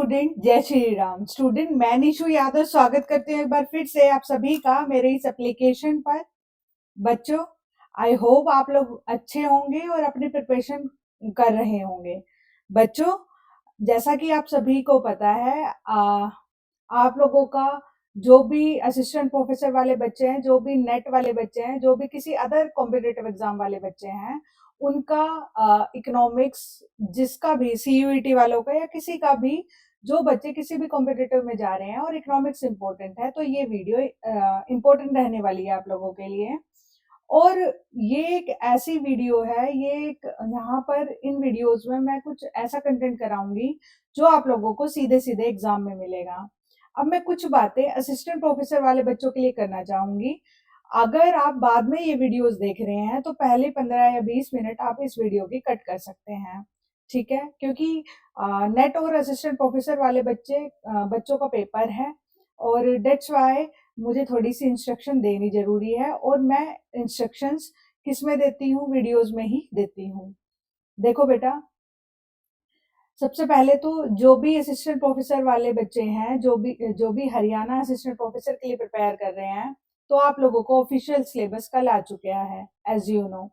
Student, जय Shri Ram. Student, मैं निशु यादव स्वागत करती हूँ एक बार फिर से आप सभी का मेरे इस एप्लीकेशन पर। बच्चों, आई होप आप लोग अच्छे होंगे और अपनी प्रिपरेशन कर रहे होंगे। बच्चों, जैसा कि आप सभी को पता है, आप लोगों का जो भी असिस्टेंट प्रोफेसर वाले बच्चे हैं, जो भी नेट वाले बच्चे हैं, जो भी किसी अदर कॉम्पिटिटिव एग्जाम वाले बच्चे हैं, उनका इकोनॉमिक्स, जिसका भी सीयूईटी वालों का या किसी का भी, जो बच्चे किसी भी कॉम्पिटिटिव में जा रहे हैं और इकोनॉमिक्स इंपॉर्टेंट है, तो ये वीडियो इंपॉर्टेंट रहने वाली है आप लोगों के लिए। और ये एक ऐसी वीडियो है, ये एक यहाँ पर इन वीडियोस में मैं कुछ ऐसा कंटेंट कराऊंगी जो आप लोगों को सीधे सीधे एग्जाम में मिलेगा। अब मैं कुछ बातें असिस्टेंट प्रोफेसर वाले बच्चों के लिए करना चाहूंगी। अगर आप बाद में ये वीडियोस देख रहे हैं तो पहले 15 या 20 मिनट आप इस वीडियो की कट कर सकते हैं, ठीक है? क्योंकि नेट और असिस्टेंट प्रोफेसर वाले बच्चों का पेपर है और डेट्स वाई मुझे थोड़ी सी इंस्ट्रक्शन देनी जरूरी है, और मैं इंस्ट्रक्शंस किस में देती हूँ? वीडियोस में ही देती हूँ। देखो बेटा, सबसे पहले तो जो भी असिस्टेंट प्रोफेसर वाले बच्चे हैं, जो भी हरियाणा असिस्टेंट प्रोफेसर के लिए प्रिपेयर कर रहे हैं, तो आप लोगों को ऑफिशियल सिलेबस कल आ चुका है, एज यू नो।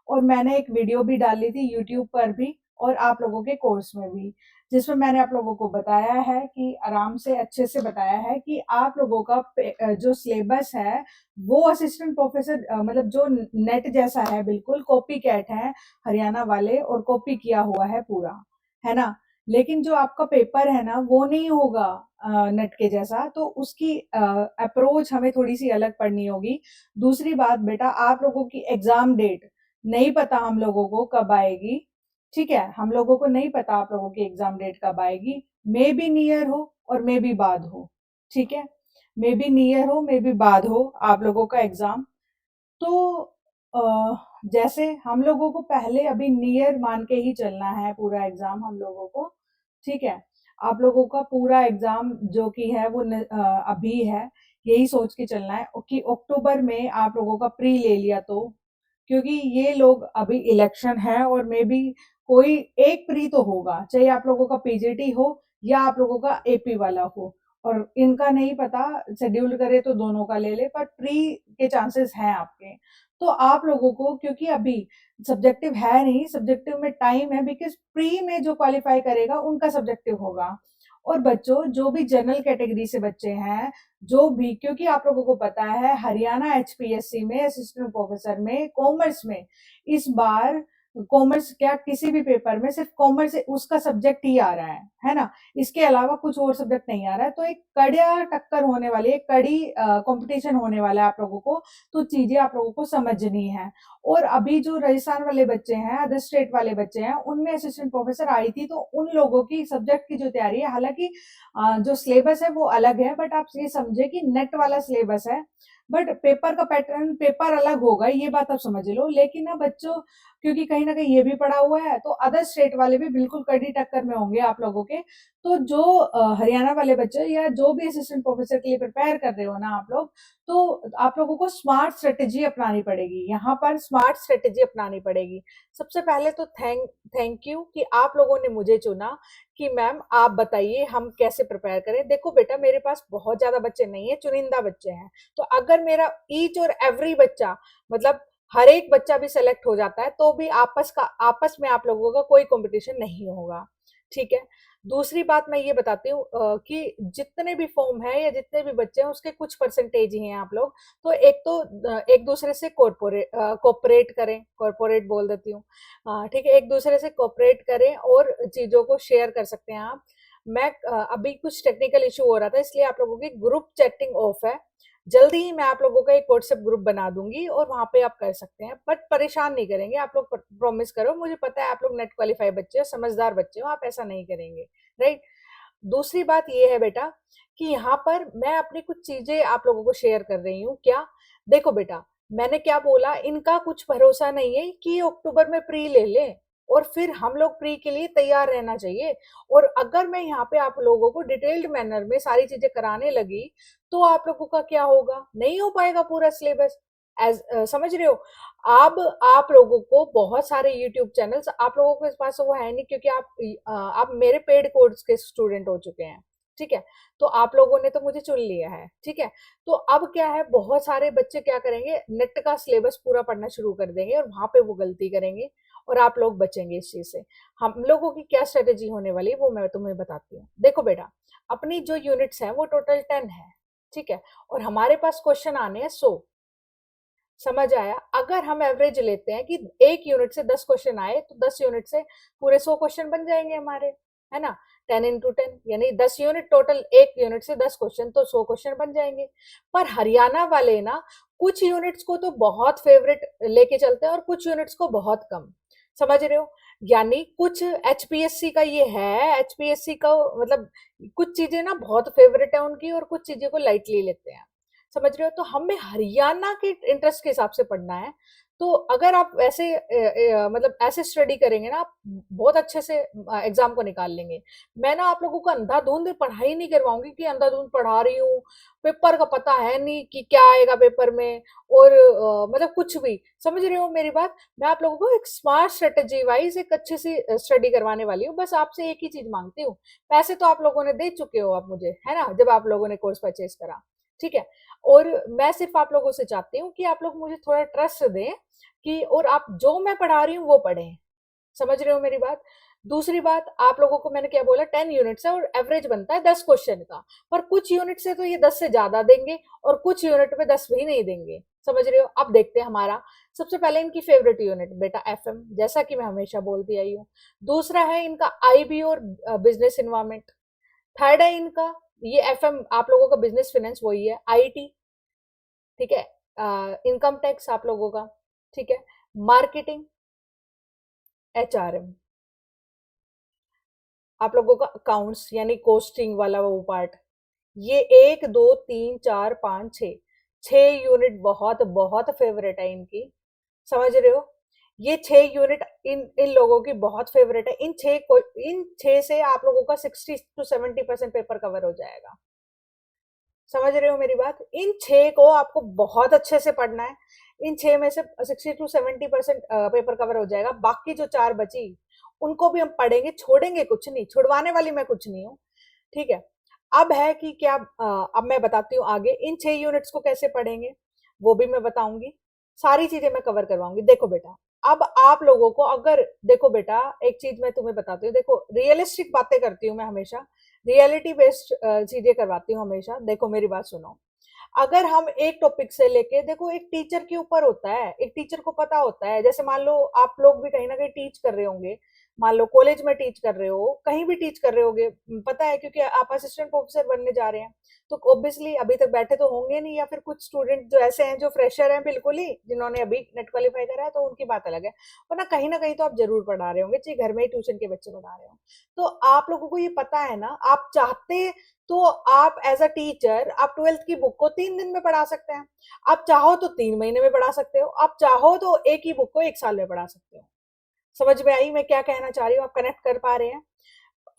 और मैंने एक वीडियो भी डाली थी यूट्यूब पर भी और आप लोगों के कोर्स में भी, जिसमें मैंने आप लोगों को बताया है कि आराम से अच्छे से बताया है कि आप लोगों का जो सिलेबस है वो असिस्टेंट प्रोफेसर मतलब जो नेट जैसा है, बिल्कुल कॉपी कैट है हरियाणा वाले, और कॉपी किया हुआ है पूरा, है ना? लेकिन जो आपका पेपर है ना, वो नहीं होगा नेट के जैसा, तो उसकी अप्रोच हमें थोड़ी सी अलग पढ़नी होगी। दूसरी बात बेटा, आप लोगों की एग्जाम डेट नहीं पता हम लोगों को कब आएगी, ठीक है? हम लोगों को नहीं पता आप लोगों की एग्जाम डेट कब आएगी। मे बी नियर हो और मे बी बाद हो, ठीक है? मे बी नियर हो, मे बी बाद हो आप लोगों का एग्जाम। तो जैसे हम लोगों को पहले अभी नियर मान के ही चलना है पूरा एग्जाम हम लोगों को, ठीक है? आप लोगों का पूरा एग्जाम जो कि है वो अभी है, यही सोच के चलना है कि अक्टूबर में आप लोगों का प्री ले लिया, तो क्योंकि ये लोग अभी इलेक्शन है और मे बी कोई एक प्री तो होगा, चाहे आप लोगों का पीजीटी हो या आप लोगों का एपी वाला हो, और इनका नहीं पता, शेड्यूल करे तो दोनों का ले ले, पर प्री के चांसेस हैं आपके। तो आप लोगों को, क्योंकि अभी सब्जेक्टिव है नहीं, सब्जेक्टिव में टाइम है, बिकॉज प्री में जो क्वालिफाई करेगा उनका सब्जेक्टिव होगा। और बच्चों, जो भी जनरल कैटेगरी से बच्चे हैं, जो भी, क्योंकि आप लोगों को पता है हरियाणा एचपीएससी में असिस्टेंट प्रोफेसर में कॉमर्स में इस बार, कॉमर्स क्या, किसी भी पेपर में सिर्फ कॉमर्स उसका सब्जेक्ट ही आ रहा है ना? इसके अलावा कुछ और सब्जेक्ट नहीं आ रहा है। तो एक कड़ा टक्कर होने वाली है, कड़ी कंपटीशन होने वाला है आप लोगों को, तो चीजें आप लोगों को समझनी है। और अभी जो राजस्थान वाले बच्चे हैं, अदर स्टेट वाले बच्चे हैं, उनमें असिस्टेंट प्रोफेसर आई थी, तो उन लोगों की सब्जेक्ट की जो तैयारी है, हालांकि जो सिलेबस है वो अलग है, बट आप ये समझे कि नेट वाला सिलेबस है, बट पेपर का पैटर्न, पेपर अलग होगा, ये बात आप समझ लो। लेकिन ना बच्चों, क्योंकि कहीं ना कहीं ये भी पड़ा हुआ है, तो अदर स्टेट वाले भी बिल्कुल कड़ी टक्कर में होंगे आप लोगों के। तो जो हरियाणा वाले बच्चे या जो भी असिस्टेंट प्रोफेसर के लिए प्रिपेयर कर रहे हो ना आप लोग, तो आप लोगों को स्मार्ट स्ट्रेटेजी अपनानी पड़ेगी, यहाँ पर स्मार्ट स्ट्रेटेजी अपनानी पड़ेगी। सबसे पहले तो थैंक यू कि आप लोगों ने मुझे चुना कि मैम आप बताइए हम कैसे प्रिपेयर करें। देखो बेटा, मेरे पास बहुत ज्यादा बच्चे नहीं है, चुनिंदा बच्चे हैं, तो अगर मेरा ईच और एवरी बच्चा, मतलब हर एक बच्चा भी सेलेक्ट हो जाता है, तो भी आपस में आप लोगों का कोई कंपटीशन नहीं होगा, ठीक है? दूसरी बात मैं ये बताती हूँ कि जितने भी फॉर्म है या जितने भी बच्चे हैं, उसके कुछ परसेंटेज ही हैं आप लोग। तो एक तो एक दूसरे से कोऑपरेट करें, कॉर्पोरेट बोल देती हूँ, ठीक है? एक दूसरे से कोऑपरेट करें और चीजों को शेयर कर सकते हैं आप। मैं अभी कुछ टेक्निकल इशू हो रहा था, इसलिए आप लोगों की ग्रुप चैटिंग ऑफ है। जल्दी ही मैं आप लोगों का एक व्हाट्सएप ग्रुप बना दूंगी और वहां पे आप कर सकते हैं, बट परेशान नहीं करेंगे आप लोग, प्रॉमिस करो, मुझे पता है आप लोग नेट क्वालिफाई बच्चे हो, समझदार बच्चे हो, आप ऐसा नहीं करेंगे, राइट? दूसरी बात ये है बेटा कि यहाँ पर मैं अपनी कुछ चीजें आप लोगों को शेयर कर रही हूँ। क्या? देखो बेटा, मैंने क्या बोला, इनका कुछ भरोसा नहीं है कि अक्टूबर में प्री ले ले और फिर हम लोग प्री के लिए तैयार रहना चाहिए। और अगर मैं यहाँ पे आप लोगों को डिटेल्ड मैनर में सारी चीजें कराने लगी, तो आप लोगों का क्या होगा? नहीं हो पाएगा पूरा सिलेबस। समझ रहे हो? अब आप लोगों को बहुत सारे यूट्यूब चैनल्स, आप लोगों के पास वो है नहीं, क्योंकि आप मेरे पेड कोर्स के स्टूडेंट हो चुके हैं, ठीक है? तो आप लोगों ने तो मुझे चुन लिया है, ठीक है? तो अब क्या है, बहुत सारे बच्चे क्या करेंगे, नेट का सिलेबस पूरा पढ़ना शुरू कर देंगे और वहां पे वो गलती करेंगे, और आप लोग बचेंगे इस चीज से। हम लोगों की क्या स्ट्रेटेजी होने वाली है वो मैं तुम्हें बताती हूँ। देखो बेटा, अपनी जो यूनिट्स हैं वो टोटल 10 है, ठीक है? और हमारे पास क्वेश्चन आने हैं 100। समझ आया? अगर हम एवरेज लेते हैं कि एक यूनिट से 10 क्वेश्चन आए, तो 10 यूनिट से पूरे 100 क्वेश्चन बन जाएंगे हमारे, है ना? 10 into 10 यानी 10 यूनिट टोटल, एक यूनिट से 10 क्वेश्चन तो 100 क्वेश्चन बन जाएंगे। पर हरियाणा वाले ना कुछ यूनिट्स को तो बहुत फेवरेट लेके चलते हैं और कुछ यूनिट्स को बहुत कम। समझ रहे हो? यानी कुछ एचपीएससी का ये है, एचपीएससी का मतलब कुछ चीजें ना बहुत फेवरेट है उनकी और कुछ चीजें को लाइटली लेते हैं। समझ रहे हो? तो हमें हरियाणा के इंटरेस्ट के हिसाब से पढ़ना है। तो अगर आप ऐसे मतलब ऐसे स्टडी करेंगे ना, आप बहुत अच्छे से एग्जाम को निकाल लेंगे। मैं ना आप लोगों को अंधाधुंध पढ़ाई नहीं करवाऊंगी कि अंधाधुंध पढ़ा रही हूँ, पेपर का पता है नहीं कि क्या आएगा पेपर में, और मतलब कुछ भी। समझ रहे हो मेरी बात? मैं आप लोगों को एक स्मार्ट स्ट्रेटेजी वाइज एक अच्छी सी स्टडी करवाने वाली हूँ। बस आपसे एक ही चीज मांगती हूँ, पैसे तो आप लोगों ने दे चुके हो आप मुझे, है ना, जब आप लोगों ने कोर्स परचेज करा, ठीक है? और मैं सिर्फ आप लोगों से चाहती हूँ कि आप लोग मुझे थोड़ा ट्रस्ट दें कि, और आप जो मैं पढ़ा रही हूँ वो पढ़ें। समझ रहे हो मेरी बात? दूसरी बात, आप लोगों को मैंने क्या बोला, 10 यूनिट्स है और एवरेज बनता है 10 क्वेश्चन का। पर कुछ यूनिट से तो ये 10 से ज्यादा देंगे और कुछ यूनिट पे 10 भी नहीं देंगे। समझ रहे हो? अब देखते हैं हमारा। सबसे पहले इनकी फेवरेट यूनिट बेटा एफएम, जैसा कि मैं हमेशा बोलती आई हूँ। दूसरा है इनका आईबी और बिजनेस इन्वायरमेंट। थर्ड है इनका ये एफएम, आप लोगों का बिजनेस फाइनेंस वही है, आईटी, ठीक है? इनकम टैक्स आप लोगों का, ठीक है? मार्केटिंग, एचआरएम, आप लोगों का अकाउंट्स यानी कोस्टिंग वाला वो पार्ट। ये 1 2 3 4 5 6, 6 यूनिट बहुत बहुत फेवरेट है इनकी। समझ रहे हो? ये 6 यूनिट इन इन लोगों की बहुत फेवरेट है। इन छह से आप लोगों का 60 to 70% पेपर कवर हो जाएगा। समझ रहे हो मेरी बात? इन 6 को आपको बहुत अच्छे से पढ़ना है। इन 6 में से 60 to 70% पेपर कवर हो जाएगा। बाकी जो 4 बची उनको भी हम पढ़ेंगे, छोड़ेंगे कुछ नहीं, छुड़वाने वाली मैं कुछ नहीं हूँ, ठीक है? अब है कि क्या, अब मैं बताती हूँ आगे इन 6 यूनिट्स को कैसे पढ़ेंगे, वो भी मैं बताऊंगी। सारी चीजें मैं कवर करवाऊंगी। देखो बेटा, अब आप लोगों को अगर, देखो बेटा, एक चीज मैं तुम्हें बताती हूँ, देखो रियलिस्टिक बातें करती हूँ मैं हमेशा, रियलिटी बेस्ड चीजें करवाती हूँ हमेशा। देखो मेरी बात सुनो, अगर हम एक टॉपिक से लेके, देखो एक टीचर के ऊपर होता है, एक टीचर को पता होता है, जैसे मान लो आप लोग भी कहीं ना कहीं टीच कर रहे होंगे, मान लो कॉलेज में टीच कर रहे हो, कहीं भी टीच कर रहे होगे, पता है, क्योंकि आप असिस्टेंट प्रोफेसर बनने जा रहे हैं। तो ऑब्वियसली अभी तक बैठे तो होंगे नहीं, या फिर कुछ स्टूडेंट जो ऐसे हैं जो फ्रेशर हैं बिल्कुल ही, जिन्होंने अभी नेट क्वालिफाई करा है, तो उनकी बात अलग है। वरना कहीं तो आप जरूर पढ़ा रहे होंगे, चाहे घर में ही ट्यूशन के बच्चे पढ़ा रहे हो। तो आप लोगों को ये पता है ना, आप चाहते तो आप एज अ टीचर आप 12th की बुक को 3 दिन में पढ़ा सकते हैं। आप चाहो तो 3 महीने में पढ़ा सकते हो, आप चाहो तो एक ही बुक को 1 साल में पढ़ा सकते हो। समझ में आई मैं क्या कहना चाह रही हूँ? आप कनेक्ट कर पा रहे हैं?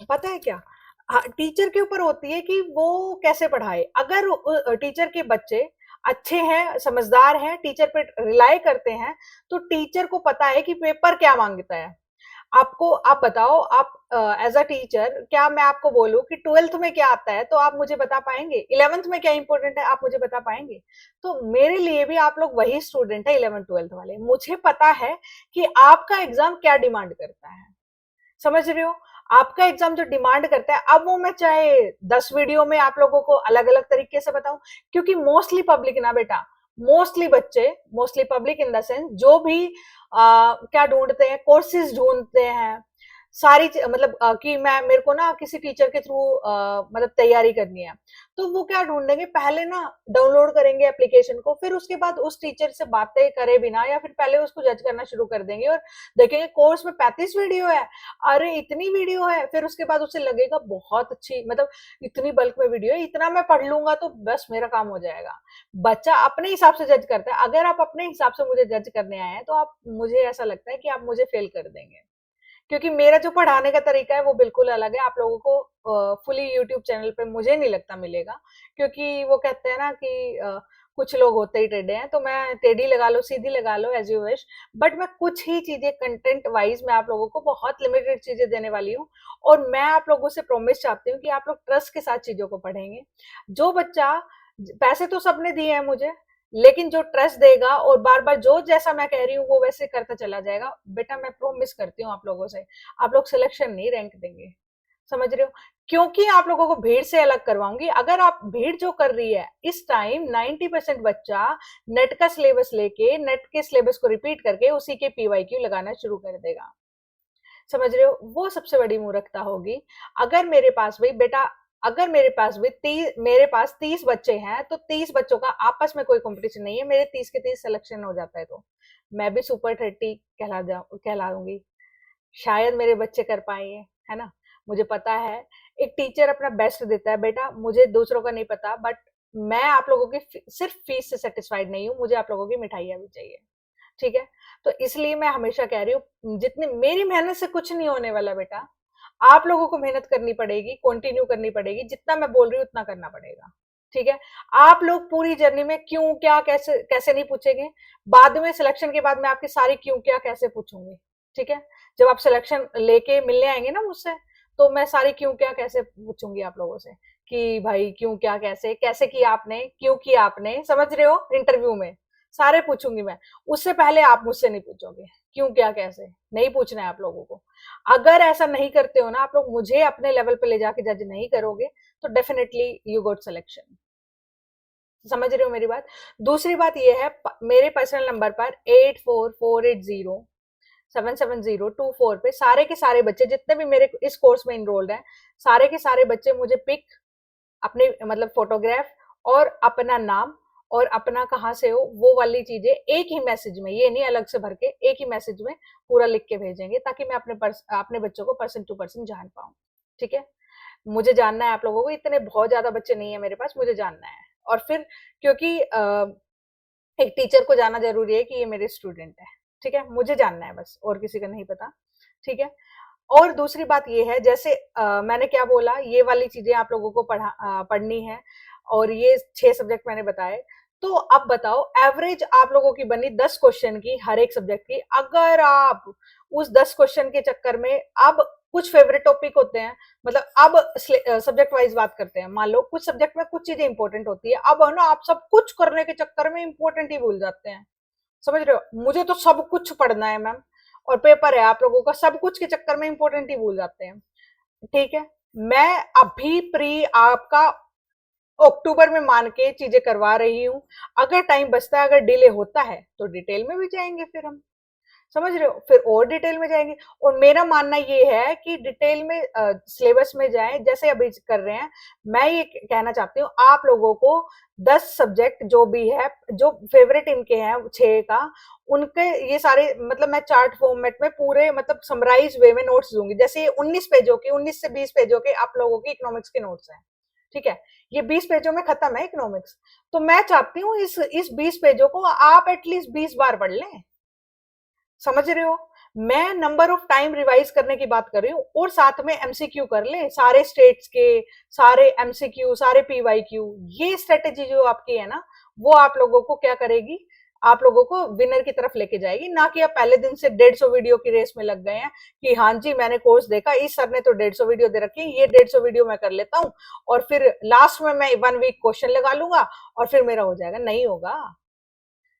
पता है क्या, हाँ, टीचर के ऊपर होती है कि वो कैसे पढ़ाए। अगर टीचर के बच्चे अच्छे हैं, समझदार हैं, टीचर पे रिलाई करते हैं, तो टीचर को पता है कि पेपर क्या मांगता है। आपको, आप बताओ, आप एज अ टीचर, क्या मैं आपको बोलूं कि 12th में क्या आता है तो आप मुझे बता पाएंगे? 11th में क्या इंपॉर्टेंट है आप मुझे बता पाएंगे? तो मेरे लिए भी आप लोग वही स्टूडेंट है, 11th 12th वाले। मुझे पता है कि आपका एग्जाम क्या डिमांड करता है। समझ रहे हो? आपका एग्जाम जो डिमांड करता है, अब वो मैं चाहे 10 वीडियो में आप लोगों को अलग अलग तरीके से बताऊं, क्योंकि मोस्टली पब्लिक ना बेटा, मोस्टली बच्चे, mostly public in the sense, जो भी क्या ढूंढते हैं, कोर्सेज ढूंढते हैं, मतलब कि मैं, मेरे को ना किसी टीचर के थ्रू मतलब तैयारी करनी है, तो वो क्या ढूंढेंगे, पहले ना डाउनलोड करेंगे एप्लीकेशन को, फिर उसके बाद उस टीचर से बातें करे बिना, या फिर पहले उसको जज करना शुरू कर देंगे और देखेंगे कोर्स में 35 वीडियो है, अरे इतनी वीडियो है, फिर उसके बाद उसे लगेगा बहुत अच्छी, मतलब इतनी बल्क में वीडियो है, इतना मैं पढ़ लूंगा तो बस मेरा काम हो जाएगा। बच्चा अपने हिसाब से जज करता है। अगर आप अपने हिसाब से मुझे जज करने आए हैं, तो आप, मुझे ऐसा लगता है कि आप मुझे फेल कर देंगे, क्योंकि मेरा जो पढ़ाने का तरीका है वो बिल्कुल अलग है। आप लोगों को फुली यूट्यूब चैनल पे मुझे नहीं लगता मिलेगा, क्योंकि वो कहते हैं ना कि कुछ लोग होते ही टेढ़े हैं, तो मैं टेढ़ी लगा लो, सीधी लगा लो, एज यू विश। बट मैं कुछ ही चीजें कंटेंट वाइज मैं आप लोगों को बहुत लिमिटेड चीजें देने वाली हूँ, और मैं आप लोगों से प्रॉमिस चाहती हूँ कि आप लोग ट्रस्ट के साथ चीजों को पढ़ेंगे। जो बच्चा, पैसे तो सबने दिए हैं मुझे, लेकिन जो ट्रस्ट देगा और बार बार जो जैसा मैं कह रही हूँ वो वैसे करता चला जाएगा, बेटा मैं प्रॉमिस करती हूँ आप लोगों से, आप लोग सिलेक्शन नहीं रैंक देंगे। समझ रहे हो? क्योंकि आप लोगों को भीड़ से अलग करवाऊंगी। अगर आप भीड़ जो कर रही है इस टाइम, 90% बच्चा नेट का सिलेबस लेके नेट के सिलेबस को रिपीट करके उसी के पीवाईक्यू लगाना शुरू कर देगा। समझ रहे हो? वो सबसे बड़ी मूर्खता होगी। अगर मेरे पास भाई बेटा, अगर मेरे पास भी मेरे पास 30 बच्चे हैं, तो 30 बच्चों का आपस में कोई कंपटीशन नहीं है, मेरे 30 के 30 सिलेक्शन हो जाता है, तो मैं भी सुपर 30 कहलाऊंगी। शायद मेरे बच्चे कर पाएंगे, है ना? मुझे पता है एक टीचर अपना बेस्ट देता है बेटा, मुझे दूसरों का नहीं पता, बट मैं आप लोगों की सिर्फ फीस से सेटिस्फाइड नहीं हूँ, मुझे आप लोगों की मिठाइयाँ भी चाहिए। ठीक है? तो इसलिए मैं हमेशा कह रही हूँ, जितनी मेरी मेहनत से कुछ नहीं होने वाला बेटा, आप लोगों को मेहनत करनी पड़ेगी, कंटिन्यू करनी पड़ेगी, जितना मैं बोल रही हूँ उतना करना पड़ेगा। ठीक है? आप लोग पूरी जर्नी में क्यों क्या कैसे कैसे नहीं पूछेंगे, बाद में सिलेक्शन के बाद मैं आपकी सारी क्यों क्या कैसे पूछूंगी। ठीक है? जब आप सिलेक्शन लेके मिलने आएंगे ना मुझसे, तो मैं सारी क्यों क्या कैसे पूछूंगी आप लोगों से, कि भाई क्यों क्या कैसे कैसे किया आपने, क्यों किया आपने, समझ रहे हो? इंटरव्यू में सारे पूछूंगी मैं। उससे पहले आप मुझसे नहीं पूछोगे क्यों क्या कैसे, नहीं पूछना है आप लोगों को। अगर ऐसा नहीं करते हो ना आप लोग, मुझे अपने लेवल पे ले जाके जज नहीं करोगे, तो डेफिनेटली यू गोट सिलेक्शन। समझ रहे हो मेरी बात? दूसरी बात ये है, मेरे पर्सनल नंबर पर 8448077024 पे सारे के सारे बच्चे जितने भी मेरे इस कोर्स में इनरोल्ड हैं, सारे के सारे बच्चे मुझे पिक, अपने मतलब फोटोग्राफ, और अपना नाम, और अपना कहाँ से हो, वो वाली चीजें एक ही मैसेज में, ये नहीं अलग से भर के, एक ही मैसेज में पूरा लिख के भेजेंगे, ताकि मैं अपने बच्चों को पर्सन टू पर्सन जान पाऊँ। ठीक है? मुझे जानना है आप लोगों को, इतने बहुत ज्यादा बच्चे नहीं है मेरे पास, मुझे जानना है। और फिर क्योंकि एक टीचर को जानना जरूरी है कि ये मेरे स्टूडेंट है। ठीक है? मुझे जानना है बस, और किसी का नहीं पता। ठीक है? और दूसरी बात ये है, जैसे मैंने क्या बोला, ये वाली चीजें आप लोगों को पढ़नी है, और ये 6 सब्जेक्ट मैंने बताए। तो अब बताओ, एवरेज आप लोगों की बनी 10 क्वेश्चन की हर एक सब्जेक्ट की। अगर आप उस 10 क्वेश्चन के चक्कर में, अब कुछ फेवरेट टॉपिक होते हैं, मतलब अब सब्जेक्ट वाइज बात करते हैं, मान लो कुछ सब्जेक्ट में कुछ चीजें इंपॉर्टेंट होती है, अब है ना आप सब कुछ करने के चक्कर में इंपॉर्टेंट ही भूल जाते हैं। समझ रहे हो? मुझे तो सब कुछ पढ़ना है मैम, और पेपर है आप लोगों का, सब कुछ के चक्कर में इंपॉर्टेंट ही भूल जाते हैं। ठीक है? मैं अभी प्री आपका अक्टूबर में मान के चीजें करवा रही हूँ। अगर टाइम बचता है, अगर डिले होता है, तो डिटेल में भी जाएंगे फिर हम। समझ रहे हो? फिर और डिटेल में जाएंगे। और मेरा मानना ये है कि डिटेल में सिलेबस में जाएं, जैसे अभी कर रहे हैं। मैं ये कहना चाहती हूँ आप लोगों को, 10 सब्जेक्ट जो भी है, जो फेवरेट इनके हैं 6 का, उनके ये सारे मतलब मैं चार्ट फॉर्मेट में पूरे मतलब समराइज वे में नोट्स दूंगी। जैसे ये 19 पेजों की, 19 से 20 पेजों के आप लोगों की इकोनॉमिक्स के नोट्स हैं। ठीक है? ये 20 पेजों में खत्म है इकोनॉमिक्स। तो मैं चाहती हूँ इस 20 पेजों को आप एटलीस्ट 20 बार पढ़ लें। समझ रहे हो? मैं नंबर ऑफ टाइम रिवाइज करने की बात कर रही हूँ, और साथ में एमसीक्यू कर ले सारे स्टेट्स के, सारे एमसीक्यू, सारे पीवाईक्यू। ये स्ट्रेटेजी जो आपकी है ना, वो आप लोगों को क्या करेगी, आप लोगों को विनर की तरफ लेके जाएगी। ना कि आप पहले दिन से 150 वीडियो की रेस में लग गए हैं, कि हाँ जी मैंने कोर्स देखा, इस सर ने तो 150 वीडियो दे रखी है, ये 150 वीडियो मैं कर लेता हूँ, और फिर लास्ट में मैं 1 वीक क्वेश्चन लगा लूंगा, और फिर मेरा हो जाएगा। नहीं होगा,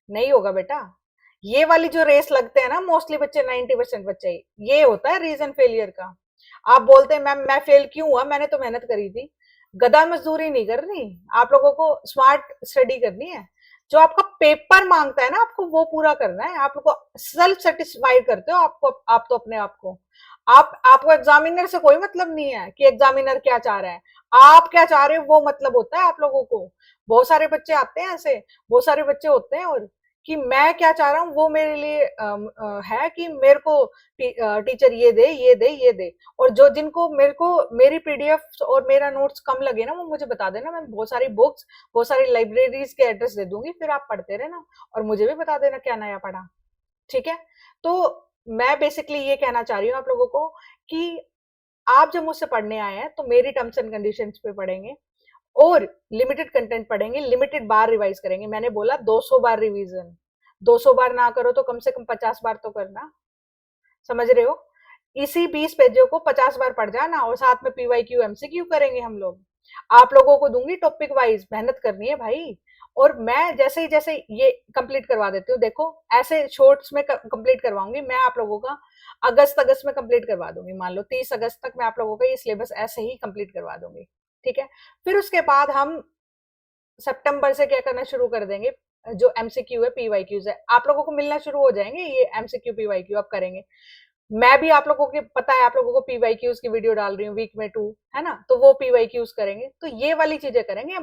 नहीं होगा बेटा। ये वाली जो रेस लगते हैं ना मोस्टली बच्चे, 90% बच्चे, ये होता है रीजन फेलियर का। आप बोलते हैं मैम मैं फेल क्यों हुआ, मैंने तो मेहनत करी थी। गधा मजदूरी नहीं करनी, आप लोगों को स्मार्ट स्टडी करनी है। जो आपका पेपर मांगता है ना, आपको वो पूरा करना है। आप लोग को सेल्फ सेटिस्फाइड करते हो आपको, आप तो अपने आप को, आपको एग्जामिनर से कोई मतलब नहीं है कि एग्जामिनर क्या चाह रहा है। आप क्या चाह रहे हो वो मतलब होता है आप लोगों को। बहुत सारे बच्चे आते हैं ऐसे, बहुत सारे बच्चे होते हैं, और कि मैं क्या चाह रहा हूँ वो मेरे लिए है कि मेरे को टीचर ये दे ये दे ये दे। और जो जिनको मेरे को मेरी पीडीएफ और मेरा नोट्स कम लगे ना, वो मुझे बता देना, मैं बहुत सारी बुक्स, बहुत सारी लाइब्रेरीज के एड्रेस दे दूंगी, फिर आप पढ़ते रहना, और मुझे भी बता देना क्या नया पढ़ा। ठीक है? तो मैं बेसिकली ये कहना चाह रही हूँ आप लोगों को, कि आप जब मुझसे पढ़ने आए हैं तो मेरी टर्म्स एंड कंडीशंस पे पढ़ेंगे। और लिमिटेड कंटेंट पढ़ेंगे, लिमिटेड बार रिवाइज करेंगे। मैंने बोला 200 बार रिवीजन, 200 बार ना करो तो कम से कम 50 बार तो करना, समझ रहे हो? इसी 20 पेजों को 50 बार पढ़ जाना और साथ में पीवाईक्यू एमसीक्यू करेंगे हम लोग। आप लोगों को दूंगी टॉपिक वाइज, मेहनत करनी है भाई। और मैं जैसे ही ये कंप्लीट करवा देती हूँ, देखो ऐसे शॉर्ट्स में कंप्लीट करवाऊंगी मैं आप लोगों का। अगस्त में कंप्लीट करवा दूंगी, मान लो 30 अगस्त तक मैं आप लोगों का ये सिलेबस ऐसे ही कंप्लीट करवा दूंगी, ठीक है? फिर उसके बाद हम सितंबर से क्या करना शुरू कर देंगे, जो एमसीक्यू है पीवाईक्यूज है आप लोगों को मिलना शुरू हो जाएंगे, ये एमसीक्यू पीवाईक्यू अब करेंगे। मैं भी आप लोगों के पता है, आप लोगों को पीवाईक्यूज की वीडियो डाल रही हूँ वीक में 2, है ना? तो वो पीवाईक्यूज करेंगे, तो ये वाली चीजें करेंगे।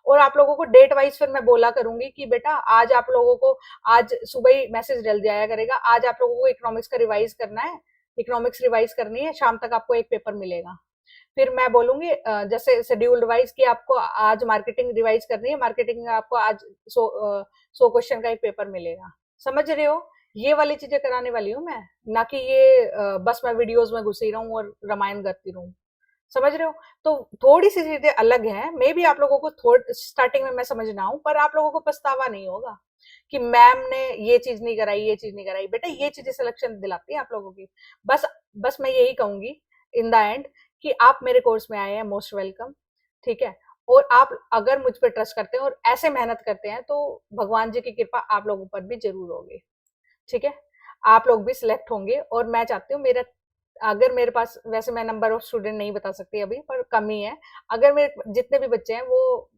और आप लोगों को डेट वाइज फिर मैं बोला करूंगी कि बेटा आज आप लोगों को, आज सुबह ही मैसेज डल जाया करेगा, आज आप लोगों को इकोनॉमिक्स का रिवाइज करना है, इकोनॉमिक्स रिवाइज करनी है, शाम तक आपको एक पेपर मिलेगा। फिर मैं बोलूंगी जैसे शेड्यूल्ड वाइज कि आपको आज मार्केटिंग रिवाइज करनी है, मार्केटिंग में आपको आज 100 क्वेश्चन का एक पेपर मिलेगा, समझ रहे हो? ये वाली चीजें कराने वाली हूँ मैं, ना कि ये बस मैं वीडियोस में घुसी रहूं और रामायण करती रहूं, समझ रहे हो? तो थोड़ी सी चीजें अलग हैं, मे भी आप लोगों को स्टार्टिंग में मैं समझ ना आऊं, पर आप लोगों को पछतावा नहीं होगा कि मैम ने ये चीज नहीं कराई, ये चीज नहीं कराई। बेटा ये चीजें सिलेक्शन दिलाती है आप लोगों की। बस बस मैं यही कहूंगी इन द एंड कि आप मेरे कोर्स में आए हैं, मोस्ट वेलकम, ठीक है? और आप अगर मुझ पर ट्रस्ट करते हैं और ऐसे मेहनत करते हैं तो भगवान जी की कृपा आप लोगों पर भी जरूर होगी, ठीक है? आप लोग भी सिलेक्ट होंगे। और मैं चाहती हूँ मेरा, अगर मेरे पास, वैसे मैं नंबर ऑफ स्टूडेंट नहीं बता सकती अभी, पर कम ही है, अगर मेरे जितने भी बच्चे हैं वो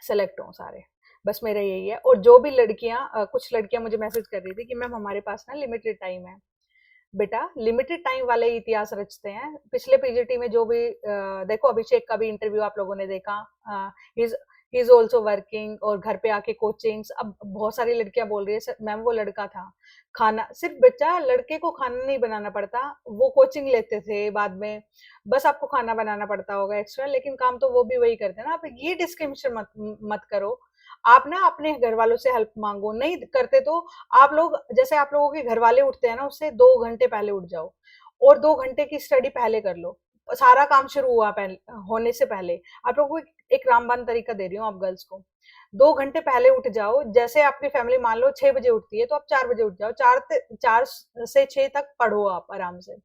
सेलेक्ट हों सारे, बस मेरा यही है। और जो भी लड़कियां, कुछ लड़कियां मुझे मैसेज कर रही थी कि मैम हमारे पास ना लिमिटेड टाइम है। बेटा लिमिटेड टाइम वाले इतिहास रचते हैं। पिछले पीजीटी में जो भी देखो, अभिषेक का भी इंटरव्यू आप लोगों ने देखा, ही इज ऑल्सो वर्किंग, और घर पे आके कोचिंग्स। अब बहुत सारी लड़कियां बोल रही है मैम वो लड़का था, खाना सिर्फ, बच्चा लड़के को खाना नहीं बनाना पड़ता, वो कोचिंग लेते थे बाद में, बस आपको खाना बनाना पड़ता होगा एक्स्ट्रा, लेकिन काम तो वो भी वही करते हैं ना। आप ये डिस्क्रिमिनेशन मत करो। आप ना अपने घर वालों से हेल्प मांगो, नहीं करते तो आप लोग, जैसे आप लोगों के घर वाले उठते हैं ना, उससे 2 घंटे पहले उठ जाओ और 2 घंटे की स्टडी पहले कर लो। सारा काम शुरू हुआ पहले, होने से पहले। आप लोगों को एक रामबान तरीका दे रही हूँ आप गर्ल्स को, 2 घंटे पहले उठ जाओ। जैसे आपकी फैमिली मान लो 6 बजे उठती है, तो आप 4 बजे उठ जाओ, 4 से 6 तक पढ़ो आप आराम से,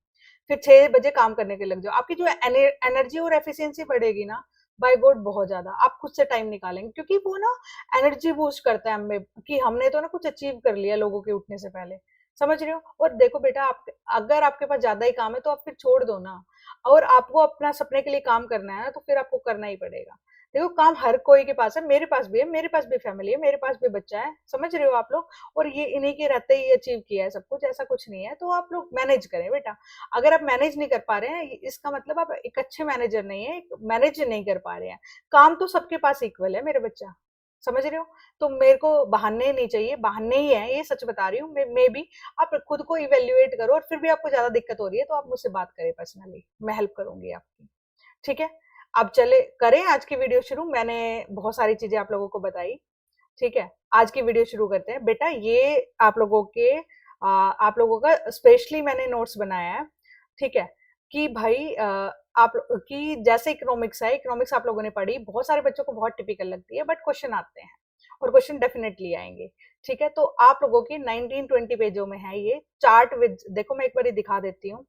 फिर 6 बजे काम करने के लग जाओ। आपकी जो एनर्जी और एफिशिएंसी बढ़ेगी ना, बाय गॉड बहुत ज्यादा। आप खुद से टाइम निकालेंगे, क्योंकि वो ना एनर्जी बूस्ट करता है हमें कि हमने तो ना कुछ अचीव कर लिया लोगों के उठने से पहले, समझ रहे हो? और देखो बेटा, आप अगर आपके पास ज्यादा ही काम है तो आप फिर छोड़ दो ना, और आपको अपना सपने के लिए काम करना है ना, तो फिर आपको करना ही पड़ेगा। देखो काम हर कोई के पास है, मेरे पास भी है, मेरे पास भी फैमिली है, मेरे पास भी बच्चा है, समझ रहे हो आप लोग? और ये इन्हीं के रहते ही अचीव किया है सब कुछ, ऐसा कुछ नहीं है। तो आप लोग मैनेज करें बेटा। अगर आप मैनेज नहीं कर पा रहे हैं, इसका मतलब आप एक अच्छे मैनेजर नहीं है, मैनेज नहीं कर पा रहे हैं। काम तो सबके पास इक्वल है मेरे बच्चा, समझ रहे हो? तो मेरे को बहाने नहीं चाहिए, बहाने ही है, ये सच बता रही हूँ। मे भी आप खुद को इवेल्युएट करो, और फिर भी आपको ज्यादा दिक्कत हो रही है तो आप मुझसे बात करें पर्सनली, मैं हेल्प करूंगी आपकी, ठीक है? अब चले करें आज की वीडियो शुरू। मैंने बहुत सारी चीजें आप लोगों को बताई, ठीक है? आज की वीडियो शुरू करते हैं। बेटा ये आप लोगों के, आप लोगों का स्पेशली मैंने नोट्स बनाया है, ठीक है? कि भाई आप कि जैसे इकोनॉमिक्स है, इकोनॉमिक्स आप लोगों ने पढ़ी, बहुत सारे बच्चों को बहुत टिपिकल लगती है, बट क्वेश्चन आते हैं और क्वेश्चन डेफिनेटली आएंगे, ठीक है? तो आप लोगों की 19-20 पेजों में है ये चार्ट विद, देखो मैं एक बार दिखा देती हूँ,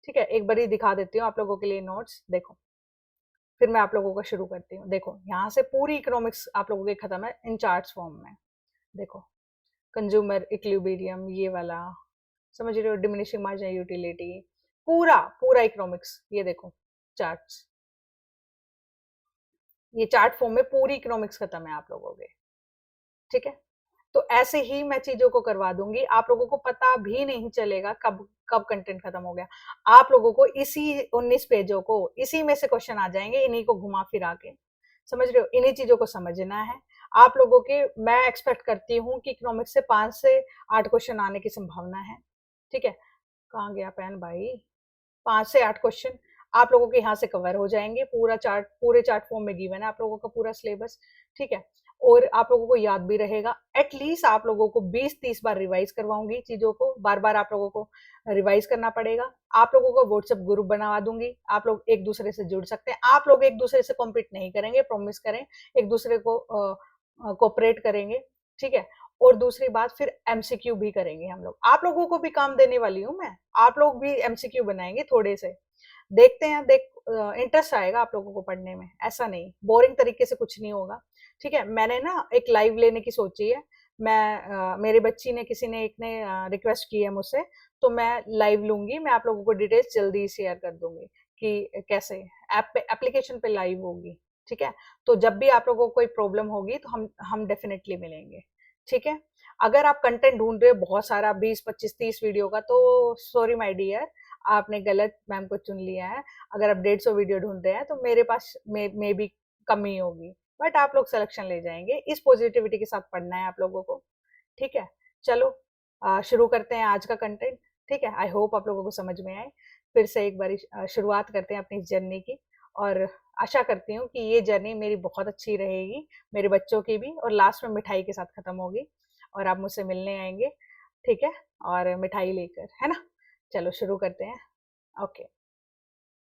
ठीक है? एक बार दिखा देती हूँ आप लोगों के लिए नोट्स, देखो, फिर मैं आप लोगों का शुरू करती हूँ। देखो यहाँ से पूरी इकोनॉमिक्स आप लोगों की खत्म है इन चार्ट्स फॉर्म में। देखो कंज्यूमर इक्विलिब्रियम, ये वाला, समझ रहे हो? डिमिनिशिंग मार्जिनल यूटिलिटी, पूरा पूरा इकोनॉमिक्स, ये देखो चार्ट्स, ये चार्ट फॉर्म में पूरी इकोनॉमिक्स खत्म है आप लोगों के, ठीक है? तो ऐसे ही मैं चीजों को करवा दूंगी, आप लोगों को पता भी नहीं चलेगा कब कब कंटेंट खत्म हो गया। आप लोगों को इसी 19 पेजों को, इसी में से क्वेश्चन आ जाएंगे, इन्हीं को घुमा फिरा के, समझ रहे हो? इन्हीं चीजों को समझना है आप लोगों के। मैं एक्सपेक्ट करती हूँ कि इकोनॉमिक्स से 5 से 8 क्वेश्चन आने की संभावना है, ठीक है? कहाँ गया पेन भाई? 5 से 8 क्वेश्चन आप लोगों के यहाँ से कवर हो जाएंगे। पूरा चार्ट, पूरे चार्ट फॉर्म में गिवन है आप लोगों का पूरा सिलेबस, ठीक है? और आप लोगों को याद भी रहेगा। एटलीस्ट आप लोगों को 20-30 बार रिवाइज करवाऊंगी चीजों को, बार बार आप लोगों को रिवाइज करना पड़ेगा। आप लोगों को व्हाट्सएप ग्रुप बनवा दूंगी, आप लोग एक दूसरे से जुड़ सकते हैं। आप लोग एक दूसरे से कॉम्पीट नहीं करेंगे, प्रॉमिस करें, एक दूसरे को कोऑपरेट करेंगे, ठीक है। और दूसरी बात, फिर एमसीक्यू भी करेंगे हम लोग, आप लोगों को भी काम देने वाली हूँ मैं, आप लोग भी एमसीक्यू बनाएंगे थोड़े से। देखते हैं, इंटरेस्ट आएगा आप लोगों को पढ़ने में, ऐसा नहीं बोरिंग तरीके से कुछ नहीं होगा, ठीक है। मैंने ना एक लाइव लेने की सोची है, मेरी बच्ची ने, किसी ने, एक ने रिक्वेस्ट की है मुझसे, तो मैं लाइव लूंगी। मैं आप लोगों को डिटेल्स जल्दी शेयर कर दूंगी कि कैसे ऐप पे, एप्लीकेशन पे लाइव होगी, ठीक है। तो जब भी आप लोगों को कोई प्रॉब्लम होगी तो हम डेफिनेटली मिलेंगे, ठीक है। अगर आप कंटेंट ढूंढ रहे हो बहुत सारा, 20, 25, 30 वीडियो का, तो सॉरी माय डियर, आपने गलत मैम को चुन लिया है। अगर आप 150 वीडियो ढूंढ रहे हैं तो मेरे पास मे भी कमी होगी, बट आप लोग सिलेक्शन ले जाएंगे। इस पॉजिटिविटी के साथ पढ़ना है आप लोगों को, ठीक है। चलो शुरू करते हैं आज का कंटेंट, ठीक है। आई होप आप लोगों को समझ में आए। फिर से एक बारी शुरुआत करते हैं अपनी जर्नी की, और आशा करती हूँ कि ये जर्नी मेरी बहुत अच्छी रहेगी, मेरे बच्चों की भी, और लास्ट में मिठाई के साथ खत्म होगी और आप मुझसे मिलने आएंगे, ठीक है, और मिठाई लेकर, है ना। चलो शुरू करते हैं। ओके।